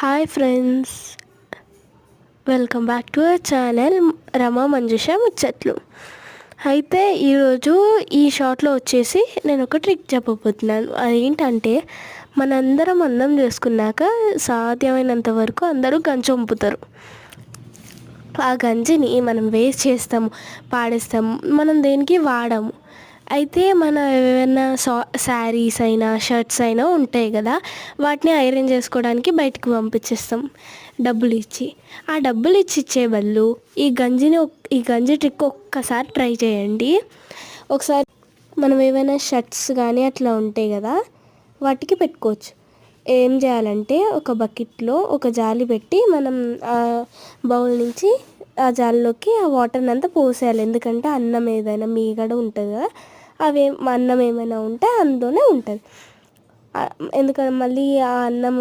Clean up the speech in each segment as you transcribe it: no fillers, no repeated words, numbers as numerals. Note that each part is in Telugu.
Hi friends, welcome back to our channel Rama Manjusha ముచ్చట్లు. అయితే ఈరోజు ఈ షార్ట్లో వచ్చేసి నేను ఒక ట్రిక్ చెప్పబోతున్నాను. అదేంటంటే, మనందరం అన్నం చేసుకున్నాక సాధ్యమైనంత వరకు అందరూ గంజి వంపుతారు. ఆ గంజిని మనం వేస్ట్ చేస్తాము, పాడేస్తాము, మనం దేనికి వాడము. అయితే మన ఏమైనా శారీస్ అయినా షర్ట్స్ అయినా ఉంటాయి కదా, వాటిని ఐరన్ చేసుకోవడానికి బయటకు పంపించేస్తాం డబ్బులు ఇచ్చి. ఆ డబ్బులు ఇచ్చే బదులు ఈ గంజి ట్రిక్ ఒక్కసారి ట్రై చేయండి. ఒకసారి మనం ఏమైనా షర్ట్స్ కానీ అట్లా ఉంటాయి కదా, వాటికి పెట్టుకోవచ్చు. ఏం చేయాలంటే, ఒక బకెట్లో ఒక జాలి పెట్టి మనం ఆ బౌల్ నుంచి ఆ జాలిలోకి ఆ వాటర్ని అంతా పోసేయాలి. ఎందుకంటే అన్నం ఏదైనా మీగడ ఉంటుంది కదా, అన్నం ఏమైనా ఉంటే అందులోనే ఉంటుంది. ఎందుకంటే మళ్ళీ ఆ అన్నం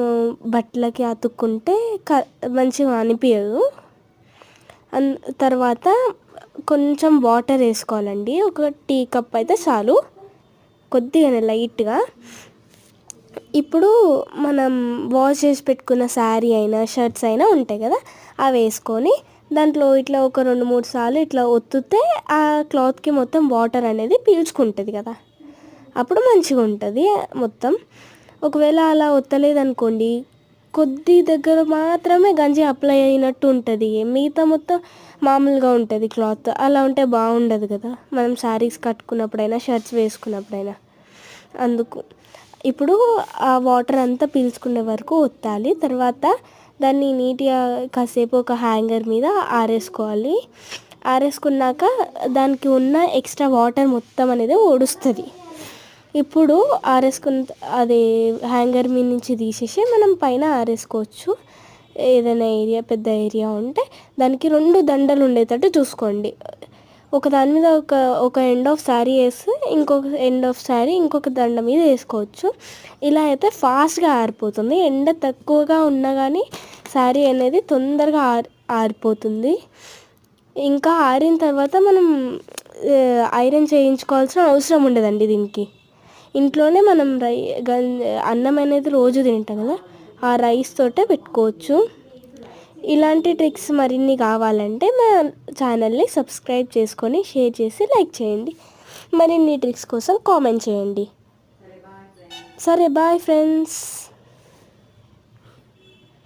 బట్టలకి అతుక్కుంటే మంచిగా అనిపించదు. తర్వాత కొంచెం వాటర్ వేసుకోవాలండి. ఒక టీ కప్ అయితే చాలు, కొద్దిగానే లైట్గా. ఇప్పుడు మనం వాష్ చేసి పెట్టుకున్న శారీ అయినా షర్ట్స్ అయినా ఉంటాయి కదా, అవి వేసుకొని దాంట్లో ఇట్లా ఒక 2-3 సార్లు ఇట్లా ఒత్తితే ఆ క్లాత్కి మొత్తం వాటర్ అనేది పీల్చుకుంటుంది కదా, అప్పుడు మంచిగా ఉంటుంది మొత్తం. ఒకవేళ అలా ఒత్తలేదనుకోండి, కొద్ది దగ్గర మాత్రమే గంజి అప్లై అయినట్టు ఉంటుంది, మిగతా మొత్తం మామూలుగా ఉంటుంది క్లాత్. అలా ఉంటే బాగుండదు కదా, మనం శారీస్ కట్టుకున్నప్పుడైనా షర్ట్స్ వేసుకున్నప్పుడైనా. అందుకు ఇప్పుడు ఆ వాటర్ అంతా పీల్చుకునే వరకు ఒత్తాలి. తర్వాత దాన్ని నీట్గా కాసేపు ఒక హ్యాంగర్ మీద ఆరేసుకోవాలి. ఆరేసుకున్నాక దానికి ఉన్న ఎక్స్ట్రా వాటర్ మొత్తం అనేది ఒడుస్తుంది. ఇప్పుడు అది హ్యాంగర్ మీద నుంచి తీసేసి మనం పైన ఆరేసుకోవచ్చు. ఏదైనా పెద్ద ఏరియా ఉంటే దానికి 2 దండలు ఉండేటట్టు చూసుకోండి. ఒక దాని మీద ఒక ఎండ్ ఆఫ్ శారీ వేసి ఇంకొక ఎండ్ ఆఫ్ శారీ ఇంకొక దండ మీద వేసుకోవచ్చు. ఇలా అయితే ఫాస్ట్గా ఆరిపోతుంది. ఎండ తక్కువగా ఉన్నా కానీ శారీ అనేది తొందరగా ఆరిపోతుంది. ఇంకా ఆరిన తర్వాత మనం ఐరన్ చేయించుకోవాల్సిన అవసరం ఉండదండి దీనికి. ఇంట్లోనే మనం అన్నం అనేది రోజు తింటాం కదా, ఆ రైస్ తోటే పెట్టుకోవచ్చు. ఇలాంటి ట్రిక్స్ మరిన్ని కావాలంటే మా ఛానల్ని సబ్స్క్రైబ్ చేసుకొని షేర్ చేసి లైక్ చేయండి. మరిన్ని ట్రిక్స్ కోసం కామెంట్ చేయండి. సరే, బాయ్ ఫ్రెండ్స్.